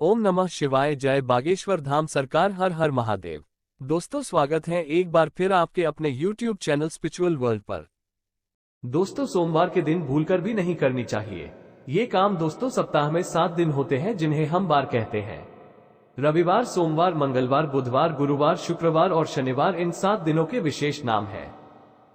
ओम नमः शिवाय। जय बागेश्वर धाम सरकार। हर हर महादेव। दोस्तों, स्वागत है एक बार फिर आपके अपने YouTube चैनल स्पिरिचुअल वर्ल्ड पर। दोस्तों, सोमवार के दिन भूलकर भी नहीं करनी चाहिए ये काम। दोस्तों, सप्ताह में 7 दिन होते हैं जिन्हें हम बार कहते हैं। रविवार, सोमवार, मंगलवार, बुधवार, गुरुवार, शुक्रवार और शनिवार इन 7 दिनों के विशेष नाम हैं,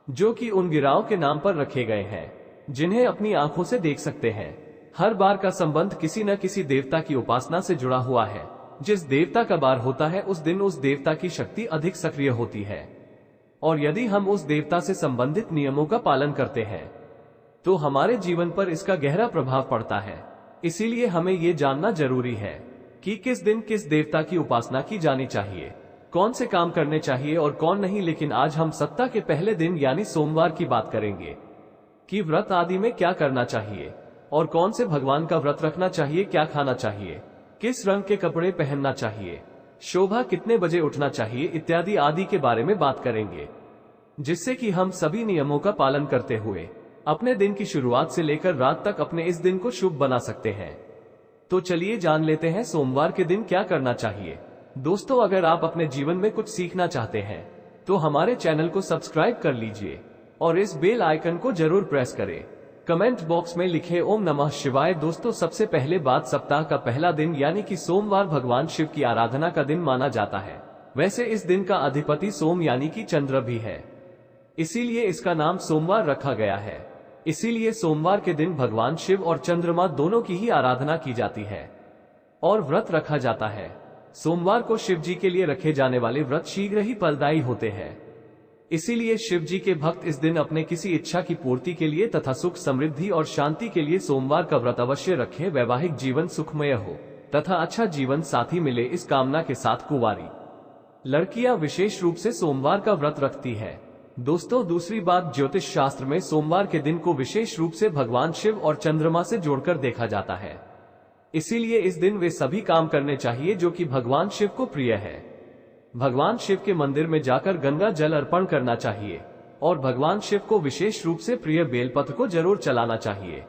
जो कि उन गिराओं के नाम पर रखे गए हैं जिन्हें अपनी आंखों से देख सकते हैं। हर बार का संबंध किसी न किसी देवता की उपासना से जुड़ा हुआ है। जिस देवता का बार होता है उस दिन उस देवता की शक्ति अधिक सक्रिय होती है, और यदि हम उस देवता से संबंधित नियमों का पालन करते हैं तो हमारे जीवन पर इसका गहरा प्रभाव पड़ता है। इसीलिए हमें ये जानना जरूरी है कि किस दिन किस देवता की उपासना की जानी चाहिए, कौन से काम करने चाहिए और कौन नहीं। लेकिन आज हम सप्ताह के पहले दिन यानी सोमवार की बात करेंगे कि व्रत आदि में क्या करना चाहिए और कौन से भगवान का व्रत रखना चाहिए, क्या खाना चाहिए, किस रंग के कपड़े पहनना चाहिए, शोभा कितने बजे उठना चाहिए इत्यादि आदि के बारे में बात करेंगे, जिससे कि हम सभी नियमों का पालन करते हुए अपने दिन की शुरुआत से लेकर रात तक अपने इस दिन को शुभ बना सकते हैं। तो चलिए जान लेते हैं सोमवार के दिन क्या करना चाहिए। दोस्तों, अगर आप अपने जीवन में कुछ सीखना चाहते हैं तो हमारे चैनल को सब्सक्राइब कर लीजिए और इस बेल आइकन को जरूर प्रेस करें। कमेंट बॉक्स में लिखे ओम नमः शिवाय। दोस्तों, सबसे पहले बात, सप्ताह का पहला दिन यानी कि सोमवार भगवान शिव की आराधना का दिन माना जाता है। वैसे इस दिन का अधिपति सोम यानी कि चंद्र भी है, इसीलिए इसका नाम सोमवार रखा गया है। इसीलिए सोमवार के दिन भगवान शिव और चंद्रमा दोनों की ही आराधना की जाती है और व्रत रखा जाता है। सोमवार को शिव जी के लिए रखे जाने वाले व्रत शीघ्र ही फलदायी होते हैं। इसीलिए शिव जी के भक्त इस दिन अपने किसी इच्छा की पूर्ति के लिए तथा सुख समृद्धि और शांति के लिए सोमवार का व्रत अवश्य रखें। वैवाहिक जीवन सुखमय हो तथा अच्छा जीवन साथी मिले, इस कामना के साथ कुंवारी लड़कियां विशेष रूप से सोमवार का व्रत रखती है। दोस्तों, दूसरी बात, ज्योतिष शास्त्र में सोमवार के दिन को विशेष रूप से भगवान शिव और चंद्रमा से जोड़कर देखा जाता है। इसीलिए इस दिन वे सभी काम करने चाहिए जो कि भगवान शिव को प्रिय है। भगवान शिव के मंदिर में जाकर गंगा जल अर्पण करना चाहिए और भगवान शिव को विशेष रूप से प्रिय बेलपत्र को जरूर चलाना चाहिए।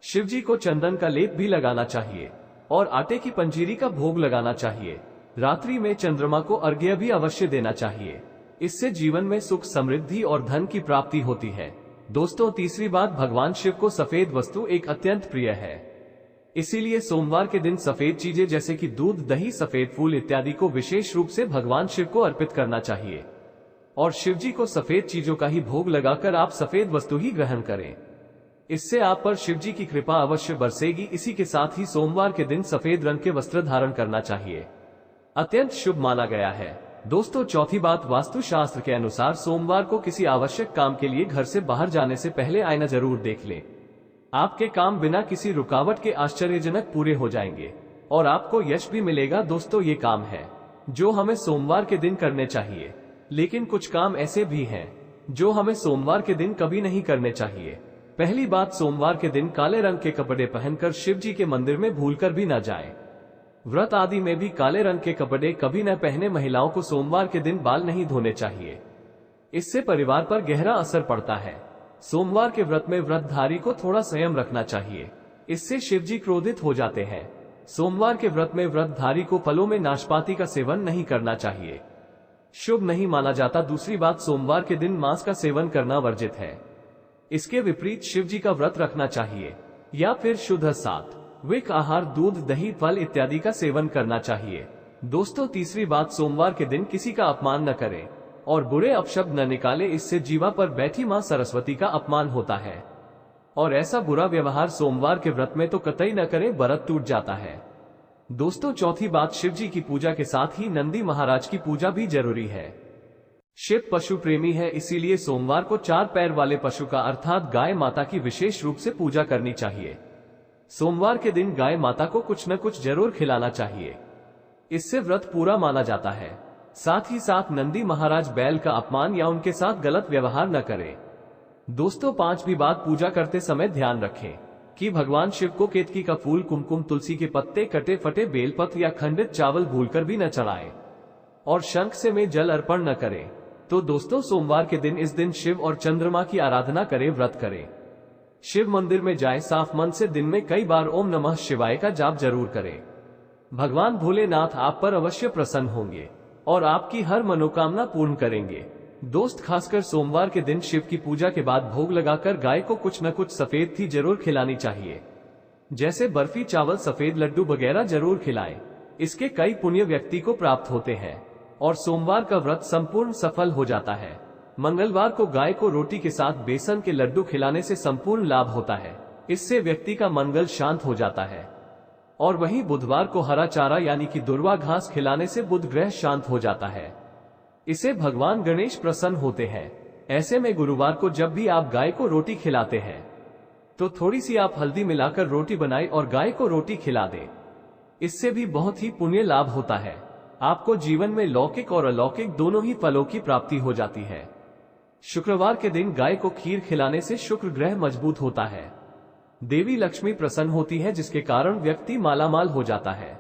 शिव जी को चंदन का लेप भी लगाना चाहिए और आटे की पंजीरी का भोग लगाना चाहिए। रात्रि में चंद्रमा को अर्घ्य भी अवश्य देना चाहिए। इससे जीवन में सुख समृद्धि और धन की प्राप्ति होती है। दोस्तों, तीसरी बात, भगवान शिव को सफेद वस्तु एक अत्यंत प्रिय है। इसीलिए सोमवार के दिन सफेद चीजें जैसे कि दूध, दही, सफेद फूल इत्यादि को विशेष रूप से भगवान शिव को अर्पित करना चाहिए और शिव जी को सफेद चीजों का ही भोग लगाकर आप सफेद वस्तु ही ग्रहण करें। इससे आप पर शिव जी की कृपा अवश्य बरसेगी। इसी के साथ ही सोमवार के दिन सफेद रंग के वस्त्र धारण करना चाहिए, अत्यंत शुभ माना गया है। दोस्तों, चौथी बात, वास्तु शास्त्र के अनुसार सोमवार को किसी आवश्यक काम के लिए घर से बाहर जाने से पहले आईना जरूर देख लें। आपके काम बिना किसी रुकावट के आश्चर्यजनक पूरे हो जाएंगे और आपको यश भी मिलेगा। दोस्तों, ये काम है जो हमें सोमवार के दिन करने चाहिए, लेकिन कुछ काम ऐसे भी हैं जो हमें सोमवार के दिन कभी नहीं करने चाहिए। पहली बात, सोमवार के दिन काले रंग के कपड़े पहनकर शिव जी के मंदिर में भूलकर भी न जाएं। व्रत आदि में भी काले रंग के कपड़े कभी न पहने। महिलाओं को सोमवार के दिन बाल नहीं धोने चाहिए, इससे परिवार पर गहरा असर पड़ता है। सोमवार के व्रत में व्रतधारी को थोड़ा संयम रखना चाहिए, इससे शिव जी क्रोधित हो जाते हैं। सोमवार के व्रत में व्रतधारी को फलों में नाशपाती का सेवन नहीं करना चाहिए, शुभ नहीं माना जाता। दूसरी बात, सोमवार के दिन मांस का सेवन करना वर्जित है। इसके विपरीत शिव जी का व्रत रखना चाहिए या फिर शुद्ध सात्विक आहार, दूध, दही, फल इत्यादि का सेवन करना चाहिए। दोस्तों, तीसरी बात, सोमवार के दिन किसी का अपमान न करें और बुरे अपशब्द न निकाले, इससे जीवा पर बैठी मां सरस्वती का अपमान होता है और ऐसा बुरा व्यवहार सोमवार के व्रत में तो कतई न करें, व्रत टूट जाता है। दोस्तों, चौथी बात, शिव जी की पूजा के साथ ही नंदी महाराज की पूजा भी जरूरी है। शिव पशु प्रेमी है, इसीलिए सोमवार को 4 पैर वाले पशु का अर्थात गाय माता की विशेष रूप से पूजा करनी चाहिए। सोमवार के दिन गाय माता को कुछ न कुछ जरूर खिलाना चाहिए, इससे व्रत पूरा माना जाता है। साथ ही साथ नंदी महाराज बैल का अपमान या उनके साथ गलत व्यवहार न करें। दोस्तों, पांचवी बात, पूजा करते समय ध्यान रखें कि भगवान शिव को केतकी का फूल, कुमकुम, तुलसी के पत्ते, कटे फटे बेलपत्र या खंडित चावल भूलकर भी न चढ़ाएं और शंख से में जल अर्पण न करें। तो दोस्तों, सोमवार के दिन इस दिन शिव और चंद्रमा की आराधना करें, व्रत करें, शिव मंदिर में जाएं, साफ मन से दिन में कई बार ओम नमः शिवाय का जाप जरूर करें। भगवान भोलेनाथ आप पर अवश्य प्रसन्न होंगे और आपकी हर मनोकामना पूर्ण करेंगे। दोस्त, खासकर सोमवार के दिन शिव की पूजा के बाद भोग लगाकर गाय को कुछ न कुछ सफेद थी जरूर खिलानी चाहिए, जैसे बर्फी, चावल, सफेद लड्डू वगैरह जरूर खिलाएं। इसके कई पुण्य व्यक्ति को प्राप्त होते हैं और सोमवार का व्रत संपूर्ण सफल हो जाता है। मंगलवार को गाय को रोटी के साथ बेसन के लड्डू खिलाने से संपूर्ण लाभ होता है, इससे व्यक्ति का मंगल शांत हो जाता है। और वहीं बुधवार को हरा चारा यानी कि दुर्वा घास खिलाने से बुध ग्रह शांत हो जाता है, इससे भगवान गणेश प्रसन्न होते हैं। ऐसे में गुरुवार को जब भी आप गाय को रोटी खिलाते हैं तो थोड़ी सी आप हल्दी मिलाकर रोटी बनाएं और गाय को रोटी खिला दें, इससे भी बहुत ही पुण्य लाभ होता है। आपको जीवन में लौकिक और अलौकिक दोनों ही फलों की प्राप्ति हो जाती है। शुक्रवार के दिन गाय को खीर खिलाने से शुक्र ग्रह मजबूत होता है, देवी लक्ष्मी प्रसन्न होती है, जिसके कारण व्यक्ति मालामाल हो जाता है,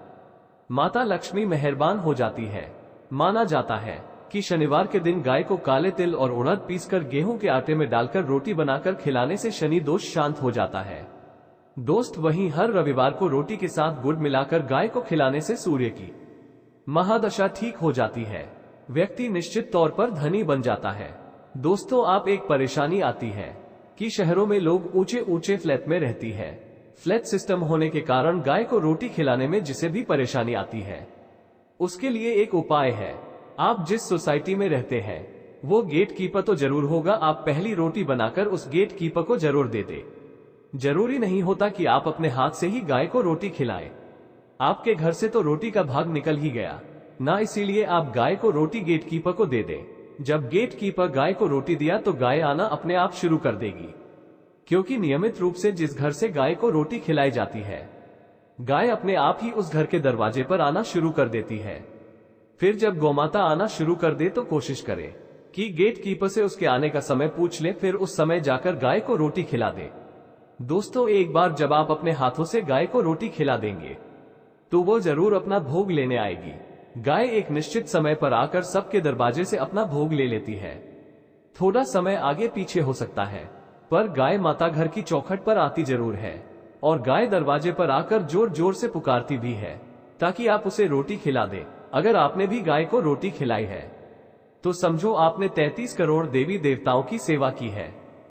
माता लक्ष्मी मेहरबान हो जाती है। माना जाता है कि शनिवार के दिन गाय को काले तिल और उड़द पीसकर गेहूं के आटे में डालकर रोटी बनाकर खिलाने से शनि दोष शांत हो जाता है। दोस्त, वहीं हर रविवार को रोटी के साथ गुड़ मिलाकर गाय को खिलाने से सूर्य की महादशा ठीक हो जाती है, व्यक्ति निश्चित तौर पर धनी बन जाता है। दोस्तों, आप एक परेशानी आती है कि शहरों में लोग ऊंचे ऊंचे फ्लैट में रहती है। फ्लैट सिस्टम होने के कारण गाय को रोटी खिलाने में जिसे भी परेशानी आती है, उसके लिए एक उपाय है। आप जिस सोसाइटी में रहते हैं वो गेट कीपर तो जरूर होगा, आप पहली रोटी बनाकर उस गेट कीपर को जरूर दे दे। जरूरी नहीं होता कि आप अपने हाथ से ही गाय को रोटी खिलाएं। आपके घर से तो रोटी का भाग निकल ही गया ना, इसीलिए आप गाय को रोटी गेट कीपर को दे दें। जब गेट कीपर गाय को रोटी दिया तो गाय आना अपने आप शुरू कर देगी, क्योंकि नियमित रूप से जिस घर से गाय को रोटी खिलाई जाती है, गाय अपने आप ही उस घर के दरवाजे पर आना शुरू कर देती है। फिर जब गौमाता आना शुरू कर दे तो कोशिश करें कि गेट कीपर से उसके आने का समय पूछ ले, फिर उस समय जाकर गाय को रोटी खिला दे। दोस्तों, एक बार जब आप अपने हाथों से गाय को रोटी खिला देंगे तो वो जरूर अपना भोग लेने आएगी। गाय एक निश्चित समय पर आकर सबके दरवाजे से अपना भोग ले लेती है। थोड़ा समय आगे पीछे हो सकता है, पर गाय माता घर की चौखट पर आती जरूर है और गाय दरवाजे पर आकर जोर जोर से पुकारती भी है ताकि आप उसे रोटी खिला दें। अगर आपने भी गाय को रोटी खिलाई है तो समझो आपने 33 करोड़ देवी देवताओं की सेवा की है।